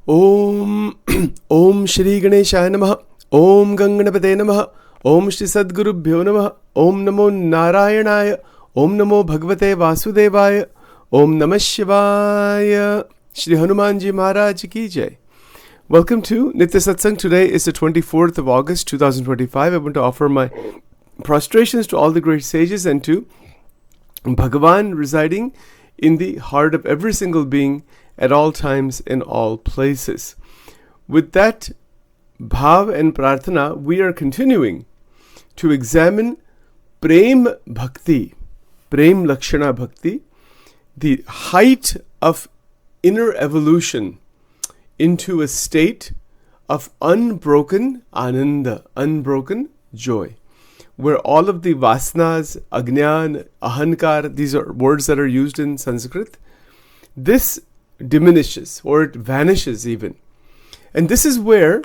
Om Om Shri Ganeshaya Namaha. Om Ganganapate Namaha. Om Shri Sadgurubhyo Namaha. Om Namo Narayanaya. Om Namo Bhagavate Vasudevaya. Om Namah Shivaya. Shri Hanumanji Maharaj Ki Jai. Welcome to Nitya Satsang. Today is the 24th of August 2025. I want to offer my prostrations to all the great sages and to Bhagavan residing in the heart of every single being at all times in all places. With that bhav and prarthana, we are continuing to examine Prema Bhakti, Prem Lakshana Bhakti, the height of inner evolution into a state of unbroken ananda, unbroken joy, where all of the vasanas, ajnan, ahankar, these are words that are used in Sanskrit, this diminishes or it vanishes even. And this is where,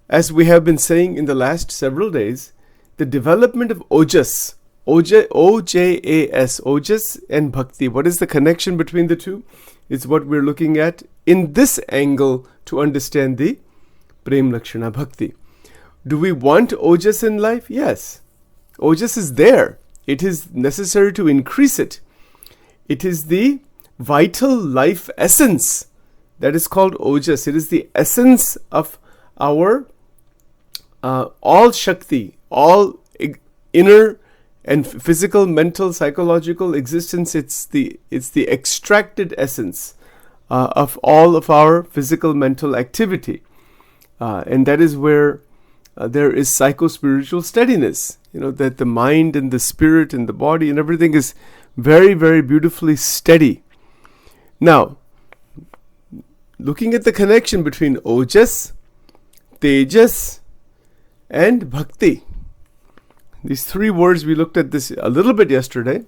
as we have been saying in the last several days, the development of Ojas, O-J-A-S, Ojas and Bhakti, what is the connection between the two? Is what we're looking at in this angle to understand the Prem Lakshana Bhakti. Do we want Ojas in life? Yes. Ojas is there. It is necessary to increase it. It is the vital life essence that is called Ojas. It is the essence of our all Shakti, all inner and physical, mental, psychological existence. It's the extracted essence of all of our physical, mental activity. And that is where there is psycho-spiritual steadiness. You know, that the mind and the spirit and the body and everything is very, very beautifully steady. Now, looking at the connection between Ojas, Tejas, and Bhakti. These three words, we looked at this a little bit yesterday.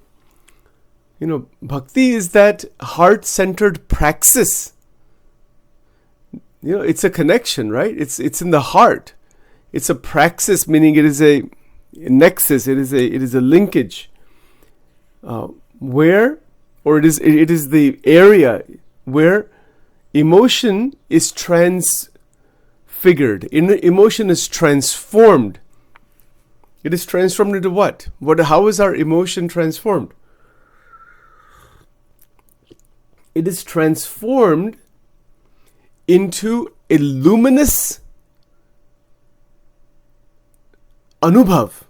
You know, Bhakti is that heart-centered praxis. You know, it's a connection, right? It's in the heart. It's a praxis, meaning it is a nexus. It is a linkage where, or it is the area where emotion is transfigured. Emotion is transformed. It is transformed into what? How is our emotion transformed? It is transformed into a luminous anubhav.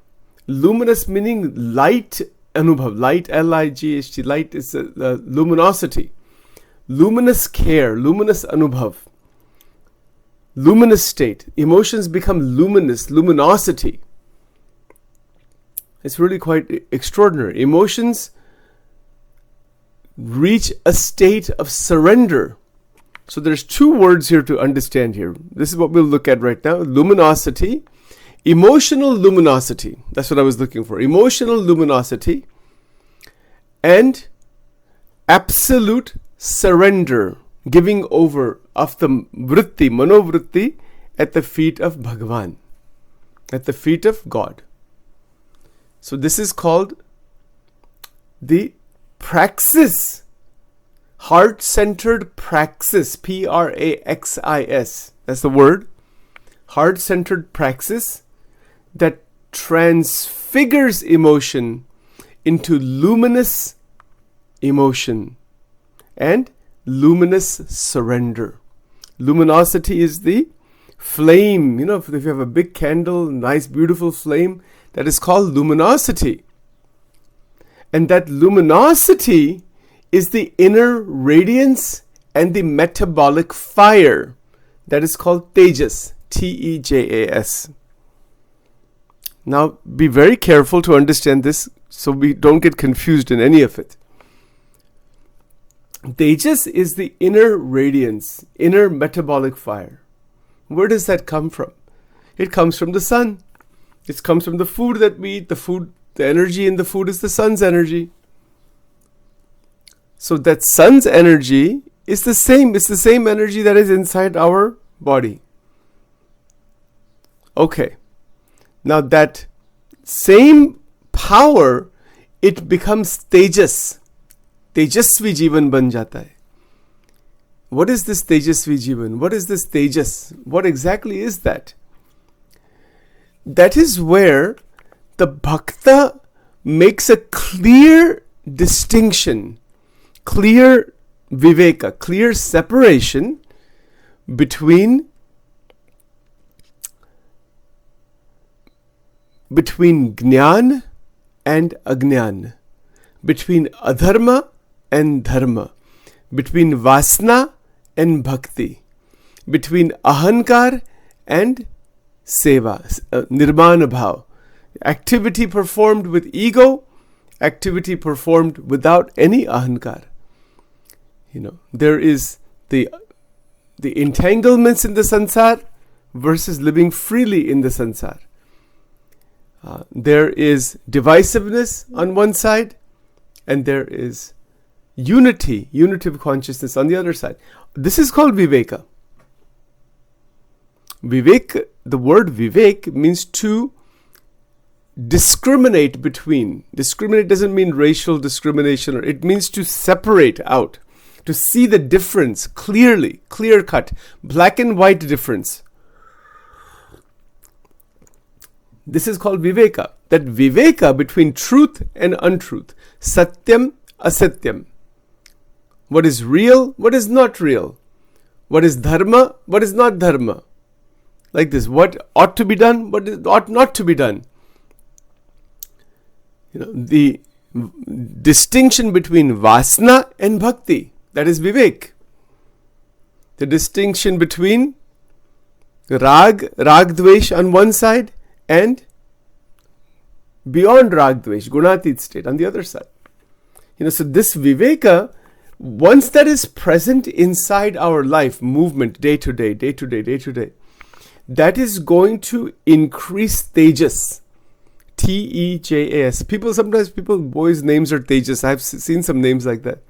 Luminous meaning light anubhav. Light, L-I-G-H-T. Light is luminosity. Luminous care, luminous anubhav. Luminous state. Emotions become luminous, luminosity. It's really quite extraordinary. Emotions reach a state of surrender. So there's two words here to understand here. This is what we'll look at right now. Luminosity. Emotional luminosity. That's what I was looking for. Emotional luminosity. And absolute surrender. Giving over of the vritti, manovritti, at the feet of Bhagavan. At the feet of God. So this is called the praxis, heart-centered praxis, P-R-A-X-I-S. That's the word. Heart-centered praxis that transfigures emotion into luminous emotion and luminous surrender. Luminosity is the flame. You know, if you have a big candle, nice, beautiful flame, that is called luminosity. And that luminosity is the inner radiance and the metabolic fire. That is called Tejas. T-E-J-A-S. Now, be very careful to understand this so we don't get confused in any of it. Tejas is the inner radiance, inner metabolic fire. Where does that come from? It comes from the sun. It comes from the food that we eat. The energy in the food is the sun's energy. So that sun's energy is the same. It's the same energy that is inside our body. Okay. Now that same power, it becomes tejas. Tejasvi जीवन बन जाता है. What is this Tejasvi Jivan? What is this Tejas? What exactly is that? That is where the Bhakta makes a clear distinction, clear viveka, clear separation between Jnana and Ajnana, between adharma and dharma, between vasna and bhakti, between ahankar and seva, nirmana bhav, activity performed with ego, activity performed without any ahankar. There is the entanglements in the sansar versus living freely in the sansar. There is divisiveness on one side, and there is unity of consciousness on the other side. This is called viveka. Vivek, the word vivek means to discriminate between. Discriminate doesn't mean racial discrimination, or it means to separate out, to see the difference clearly, clear cut, black and white difference. This is called viveka. That viveka between truth and untruth. Satyam, asatyam. What is real, what is not real. What is dharma, what is not dharma. Like this, what ought to be done, what ought not to be done. The distinction between vasna and bhakti, that is vivek. The distinction between rag dvesh on one side, and beyond rag dvesh, gunatit state on the other side. So this viveka, once that is present inside our life, movement, day to day, that is going to increase tejas. Tejas. Sometimes boys' names are Tejas. I've seen some names like that.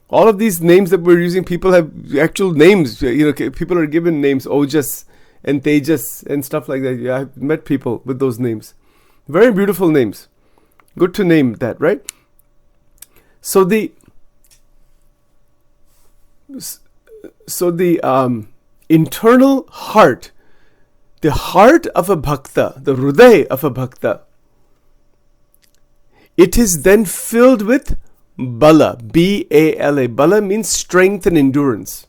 All of these names that we're using, people have actual names. People are given names, Ojas and Tejas and stuff like that. Yeah, I've met people with those names. Very beautiful names. Good to name that, right? So the internal heart, the heart of a bhakta, the hruday of a bhakta, it is then filled with bala, B-A-L-A. Bala means strength and endurance.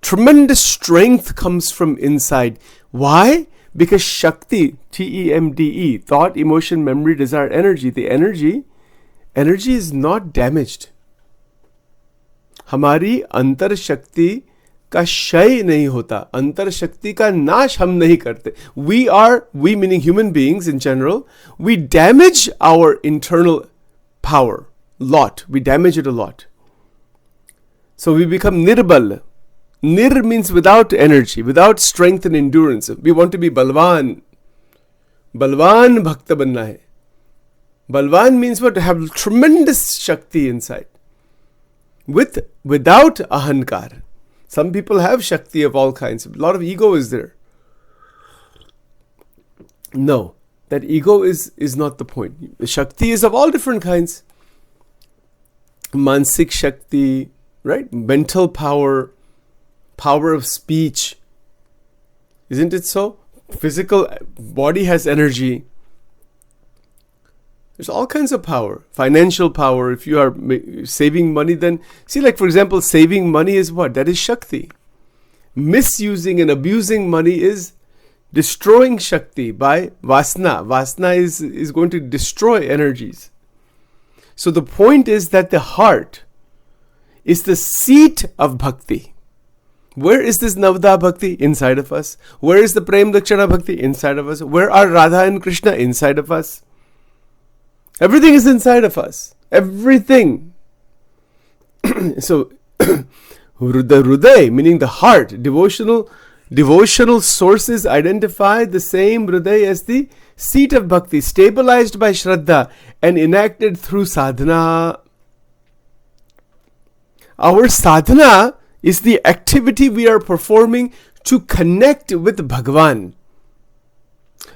Tremendous strength comes from inside. Why? Because Shakti, T-E-M-D-E, thought, emotion, memory, desire, energy. The energy is not damaged. हमारी अंतर शक्ति का क्षय नहीं होता, अंतर शक्ति का नाश हम नहीं करते. We meaning human beings in general, we damage our internal power lot. We damage it a lot. So we become nirbal. Nir means without energy, without strength and endurance. We want to be balwan. Balwan bhakta banna hai. Balwan means what? To have tremendous shakti inside. Without ahankar. Some people have shakti of all kinds. A lot of ego is there. No, that ego is not the point. The shakti is of all different kinds. Mansik shakti, right? Mental power, power of speech. Isn't it so? Physical body has energy. There's all kinds of power. Financial power. If you are saving money, then see, like for example, saving money is what? That is Shakti. Misusing and abusing money is destroying Shakti by Vasna. Vasna is going to destroy energies. So the point is that the heart is the seat of Bhakti. Where is this Navda Bhakti? Inside of us. Where is the Prem Dakshana Bhakti? Inside of us. Where are Radha and Krishna? Inside of us. Everything is inside of us. Everything. So, the Hruday, meaning the heart, devotional sources identify the same Hruday as the seat of Bhakti, stabilized by Shraddha and enacted through sadhana. Our sadhana is the activity we are performing to connect with Bhagavan.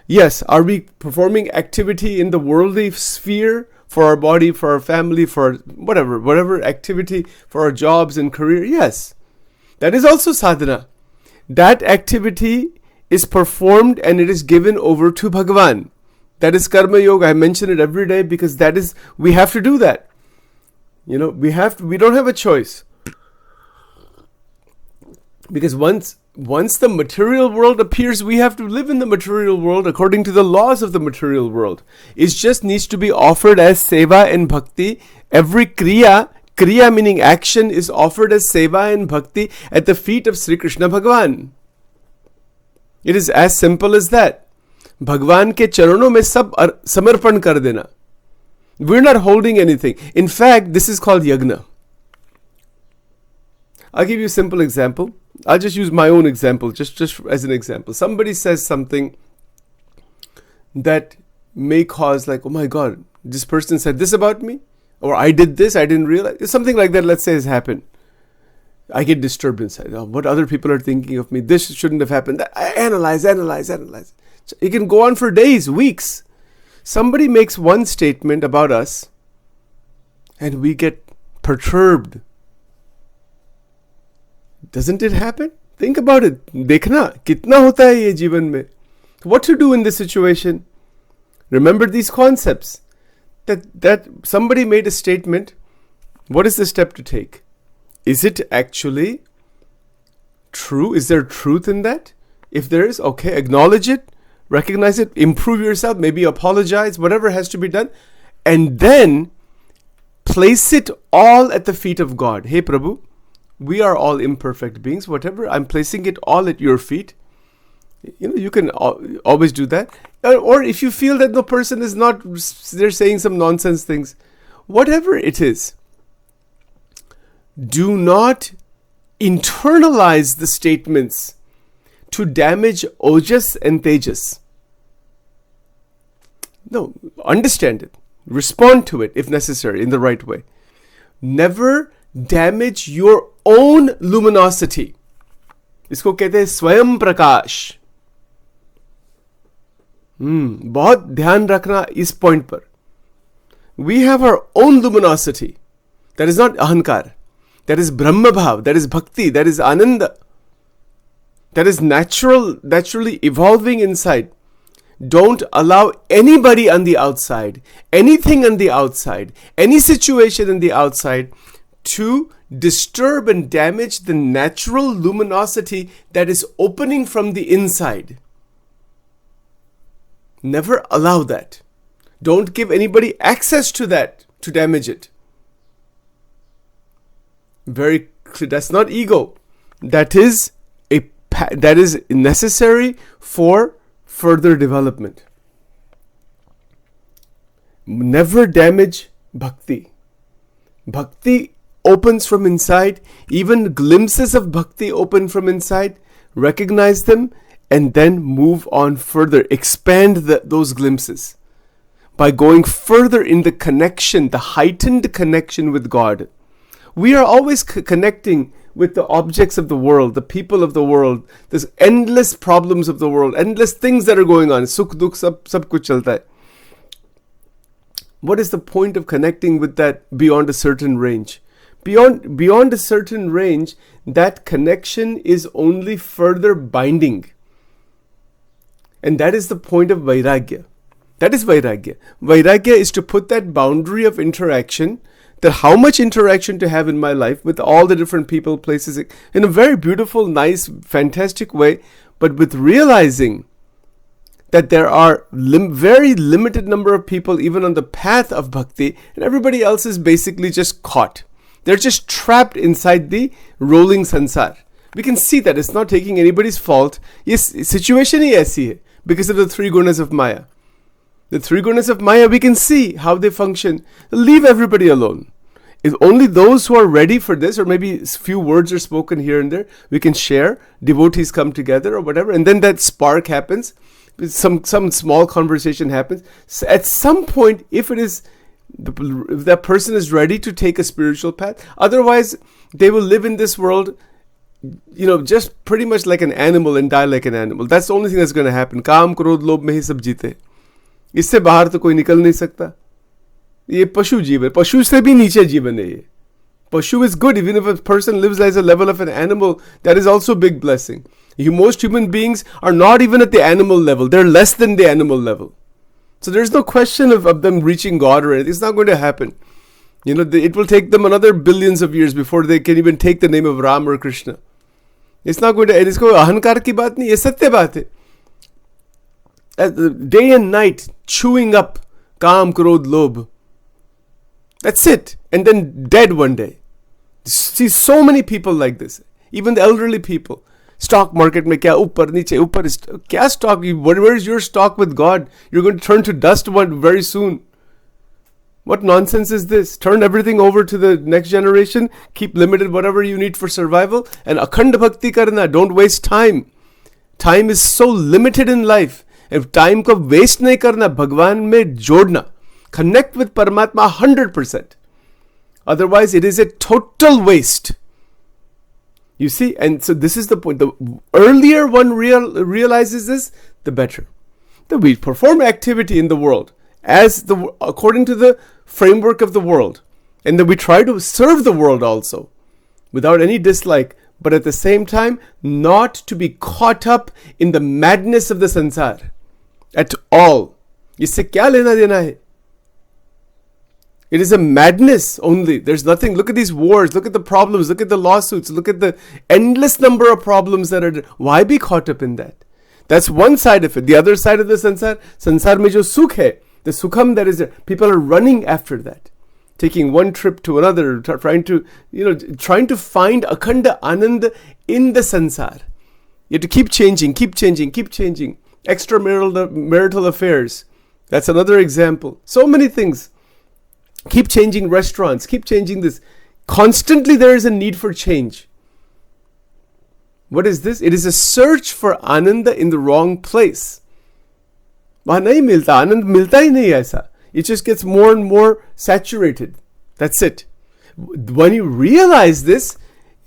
Yes, are we performing activity in the worldly sphere for our body, for our family, for whatever activity, for our jobs and career? Yes, That is also sadhana. That activity is performed and it is given over to Bhagavan. That is karma yoga. I mention it every day because that is, we have to do that. We don't have a choice. Because once the material world appears, we have to live in the material world according to the laws of the material world. It just needs to be offered as seva and bhakti. Every kriya meaning action, is offered as seva and bhakti at the feet of Sri Krishna Bhagavan. It is as simple as that. Bhagavan ke charanon mein sab samarpan kar dena. We're not holding anything. In fact, this is called yagna. I'll give you a simple example. I'll just use my own example, just as an example. Somebody says something that may cause like, oh my God, this person said this about me, or I did this, I didn't realize. Something like that, let's say, has happened. I get disturbed inside. Oh, what other people are thinking of me. This shouldn't have happened. I analyze. It can go on for days, weeks. Somebody makes one statement about us and we get perturbed. Doesn't it happen? Think about it. Dekhna, kitna hota hai ye जीवन में. What to do in this situation? Remember these concepts. That somebody made a statement. What is the step to take? Is it actually true? Is there truth in that? If there is, okay, acknowledge it, recognize it, improve yourself, maybe apologize, whatever has to be done. And then place it all at the feet of God. Hey Prabhu, we are all imperfect beings. Whatever, I'm placing it all at your feet. You can always do that. Or if you feel that the person is not, they're saying some nonsense things, whatever it is, do not internalize the statements to damage Ojas and Tejas. No, understand it. Respond to it if necessary in the right way. Never damage your own luminosity. इसको कहते हैं स्वयं प्रकाश. बहुत ध्यान रखना इस point पर. We have our own luminosity. That is not ahankar. That is Brahma Bhav. That is Bhakti. That is Ananda. That is naturally evolving inside. Don't allow anybody on the outside, anything on the outside, any situation on the outside to disturb and damage the natural luminosity that is opening from the inside. Never allow that. Don't give anybody access to that to damage it. Very clear. That's not ego. That is necessary for further development. Never damage bhakti. Bhakti opens from inside. Even glimpses of bhakti open from inside. Recognize them and then move on further. Expand those glimpses by going further in the connection, the heightened connection with God. We are always connecting with the objects of the world, the people of the world. There's endless problems of the world, endless things that are going on. Sukh, dukh, sab kuch chalta hai. What is the point of connecting with that beyond a certain range? Beyond a certain range, that connection is only further binding. And that is the point of Vairagya. That is Vairagya. Vairagya is to put that boundary of interaction, that how much interaction to have in my life with all the different people, places, in a very beautiful, nice, fantastic way, but with realizing that there are very limited number of people even on the path of bhakti, and everybody else is basically just caught. They're just trapped inside the rolling sansar. We can see that it's not taking anybody's fault. Yes, situation hi aisi hai because of the three gunas of Maya. The three gunas of Maya, we can see how they function. Leave everybody alone. If only those who are ready for this, or maybe a few words are spoken here and there, we can share, devotees come together or whatever, and then that spark happens, some small conversation happens. So at some point, if that person is ready to take a spiritual path, otherwise they will live in this world, just pretty much like an animal and die like an animal. That's the only thing that's going to happen. Kaam, krodh, lobh mein hi sab jeete. इससे बाहर तो कोई निकल नहीं सकता. ये पशु जीवन, पशु से भी नीचे जीवन है ये. Pashu is good. Even if a person lives as a level of an animal, that is also a big blessing. Most human beings are not even at the animal level. They're less than the animal level. So there's no question of them reaching God or anything. It's not going to happen. It will take them another billions of years before they can even take the name of Ram or Krishna. It's not going to, and इसको अहंकार की बात नहीं, ये सत्य बात है. Day and night chewing up काम, क्रोध, लोभ. That's it. And then dead one day. See so many people like this. Even the elderly people. Stock market में क्या ऊपर नीचे ऊपर क्या stock? Where is your stock with God? You're going to turn to dust one very soon. What nonsense is this? Turn everything over to the next generation. Keep limited whatever you need for survival. And akhand bhakti karna. Don't waste time. Time is so limited in life. If time ko waste nahi karna, Bhagwan mein jodna. Connect with Paramatma 100%. Otherwise, it is a total waste. You see, and so this is the point. The earlier one realizes this, the better. That we perform activity in the world according to the framework of the world, and that we try to serve the world also, without any dislike, but at the same time, not to be caught up in the madness of the sansar at all. Isse kya lena dena hai? It is a madness only. There's nothing. Look at these wars. Look at the problems. Look at the lawsuits. Look at the endless number of problems that are. Why be caught up in that? That's one side of it. The other side of the sansar mein jo sukh hai, the sukham that is there, people are running after that, taking one trip to another, trying to find akhanda anand in the sansar. You have to keep changing. Extramarital affairs. That's another example. So many things. Keep changing restaurants. Keep changing this. Constantly there is a need for change. What is this? It is a search for ananda in the wrong place. वहाँ नहीं मिलता, आनंद मिलता ही नहीं ऐसा. It just gets more and more saturated. That's it. When you realize this,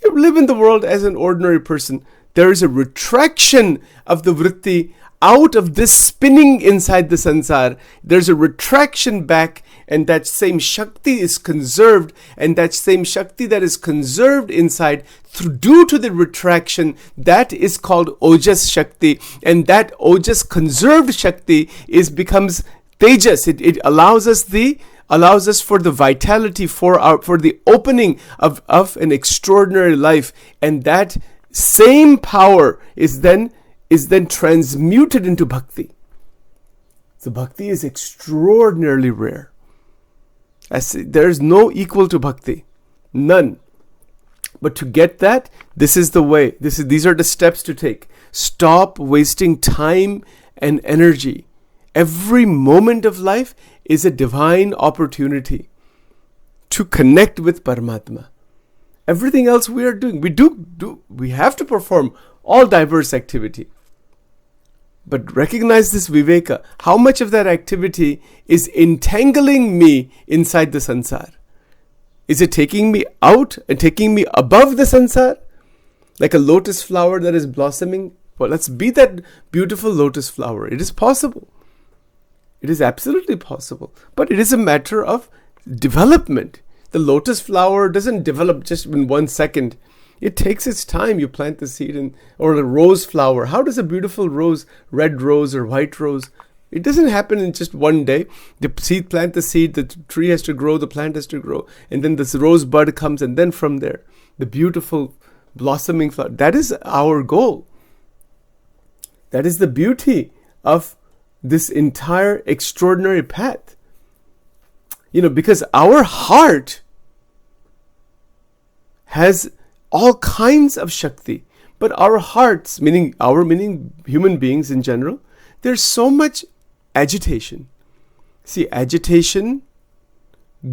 you live in the world as an ordinary person. There is a retraction of the vritti out of this spinning inside the sansar. There's a retraction back, and that same shakti is conserved, and that same shakti that is conserved inside due to the retraction, that is called Ojas Shakti, and that Ojas conserved Shakti becomes Tejas. It allows us for the vitality, for the opening of an extraordinary life, and that same power is then transmuted into bhakti. So bhakti is extraordinarily rare. There is no equal to bhakti. None. But to get that, this is the way. These are the steps to take. Stop wasting time and energy. Every moment of life is a divine opportunity to connect with Paramatma. Everything else we are doing, we have to perform all diverse activity. But recognize this viveka. How much of that activity is entangling me inside the sansar? Is it taking me out and taking me above the sansar? Like a lotus flower that is blossoming? Well, let's be that beautiful lotus flower. It is possible. It is absolutely possible. But it is a matter of development. The lotus flower doesn't develop just in 1 second. It takes its time. You plant the seed or a rose flower. How does a beautiful rose, red rose or white rose, it doesn't happen in just one day. Plant the seed, the tree has to grow, the plant has to grow. And then this rose bud comes, and then from there, the beautiful blossoming flower. That is our goal. That is the beauty of this entire extraordinary path. Because our heart has all kinds of Shakti. But our hearts, meaning human beings in general, there's so much agitation. See, agitation,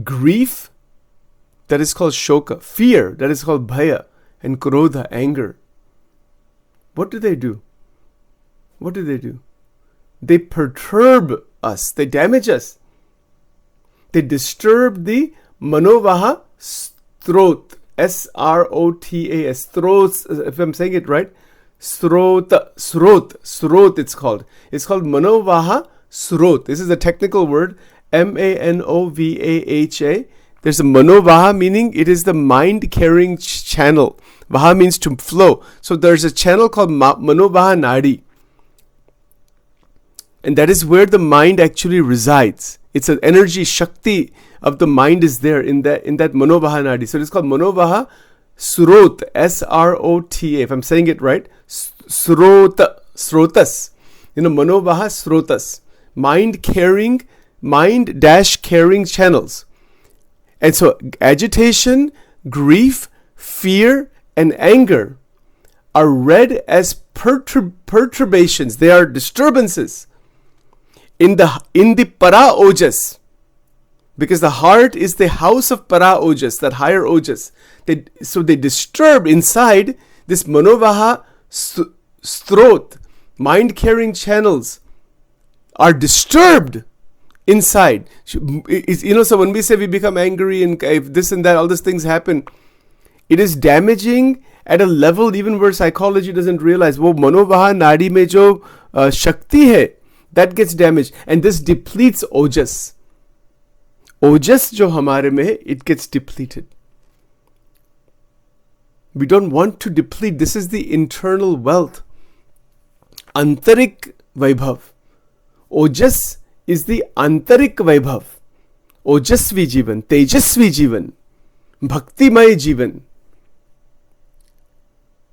grief, that is called shoka. Fear, that is called bhaya. And krodha, anger. What do they do? They perturb us. They damage us. They disturb the manovaha strot. S-R-O-T-A-S. Strot, if I'm saying it right. Srot, it's called. It's called manovaha srot. This is a technical word. M-A-N-O-V-A-H-A. There's a manovaha, meaning it is the mind carrying channel. Vaha means to flow. So there's a channel called manovaha nadi. And that is where the mind actually resides. It's an energy, shakti of the mind is there in that manovaha nadi. So it's called manovaha srot, S-R-O-T-A. If I'm saying it right, srotas. Manovaha srotas. Mind-carrying channels. And so agitation, grief, fear, and anger are read as perturbations. They are disturbances in the para ojas, because the heart is the house of para ojas, that higher ojas. So they disturb inside this manovaha strot. Mind-carrying channels are disturbed inside. So when we say we become angry and if this and that, all these things happen, it is damaging at a level even where psychology doesn't realize. Wo manovaha nadi mein jo shakti hai, that gets damaged, and this depletes ojas. Ojas jo hamare mein hai, it gets depleted. We don't want to deplete. This is the internal wealth. Antarik vaibhav. Ojas is the antarik vaibhav. Ojasvi jivan, tejasvi jivan, bhaktimay jivan.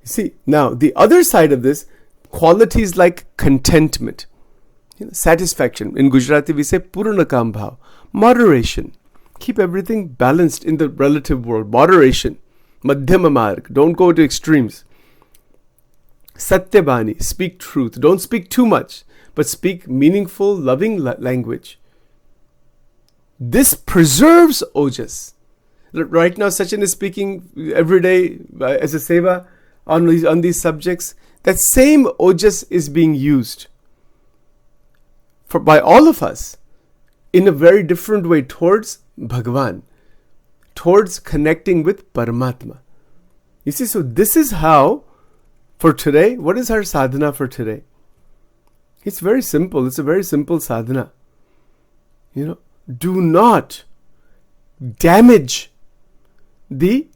See, now the other side of this, qualities like contentment, satisfaction. In Gujarati we say purnakam bhav, moderation. Keep everything balanced in the relative world. Moderation, madhyama marg. Don't go to extremes. Satyabani, speak truth. Don't speak too much, but speak meaningful, loving language. This preserves ojas. Right now, Sachin is speaking every day as a seva on these subjects. That same ojas is being used by all of us in a very different way towards Bhagavan, towards connecting with Paramatma. You see, so this is how, for today, what is our sadhana for today? It's very simple. It's a very simple sadhana. Do not damage the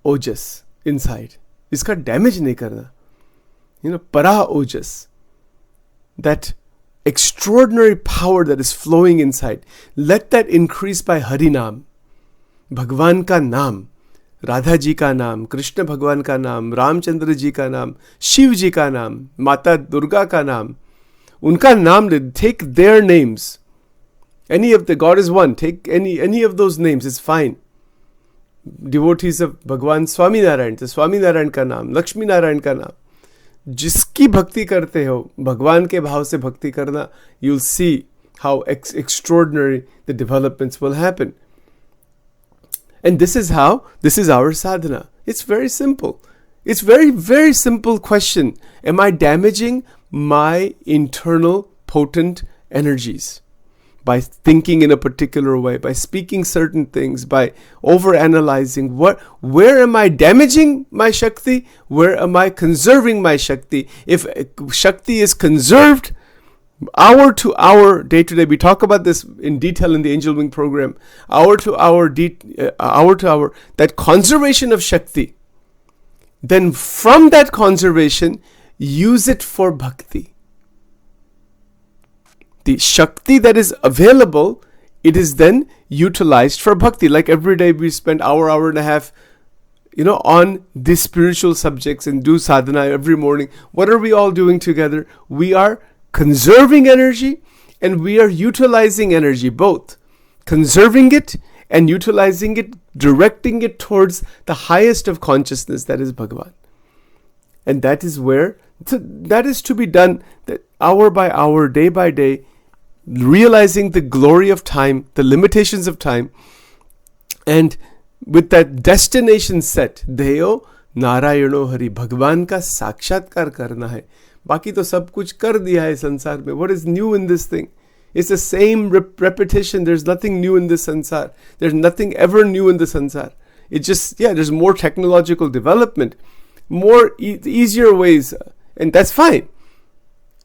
ojas inside. Iska damage nahi karna. Para ojas. That extraordinary power that is flowing inside. Let that increase by Harinam. Bhagwan ka naam. Radha ji ka naam. Krishna Bhagwan ka naam. Ramchandra ji ka naam. Shiv ji ka naam. Mata Durga ka naam. Unka naam, take their names. Any of the God is one. Take any of those names. It's fine. Devotees of Bhagwan Swami Narayan. So Swami Narayan ka naam. Lakshmi Narayan ka naam. जिसकी भक्ति करते हो, भगवान के भाव से भक्ति करना, you'll see how extraordinary the developments will happen. And this is our sadhana. It's very simple. It's very, very simple question. Am I damaging my internal potent energies by thinking in a particular way, by speaking certain things, by overanalyzing? Where am I damaging my Shakti? Where am I conserving my Shakti? If Shakti is conserved hour to hour, day to day, we talk about this in detail in the Angel Wing program, hour to hour, that conservation of Shakti, then from that conservation, use it for bhakti. The Shakti that is available, it is then utilized for bhakti. Like every day we spend hour and a half, on these spiritual subjects and do sadhana every morning. What are we all doing together? We are conserving energy and we are utilizing energy, both. Conserving it and utilizing it, directing it towards the highest of consciousness, that is Bhagavan. And that is where, that is to be done hour by hour, day by day, realizing the glory of time, the limitations of time, and with that destination set, Deyo Narayano Hari, Bhagwan ka sakshatkar karna hai. Baki to sab kuch kar diya hai sansar mein. What is new in this thing? It's the same repetition. There's nothing new in this sansar. There's nothing ever new in the sansar. It's just, there's more technological development, more easier ways, and that's fine.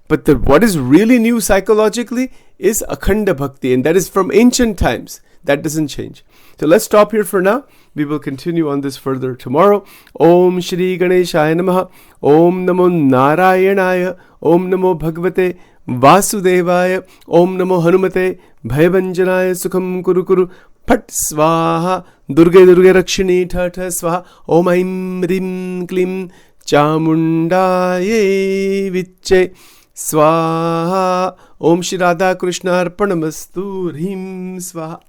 But what is really new psychologically is Akhanda Bhakti, and that is from ancient times. That doesn't change. So let's stop here for now. We will continue on this further tomorrow. Om Shri Ganeshaya Namaha. Om Namo Narayanaya. Om Namo Bhagavate Vasudevaya. Om Namo Hanumate Bhayavanjanaya Sukham Kuru Kuru. Phat Swaha. Durga Durga Rakshini Tha Swaha. Om Aim Rim Klim Chamundaye Viche Swaha. Om Shri Radha Krishna Arpanamastu. Hrim Swaha.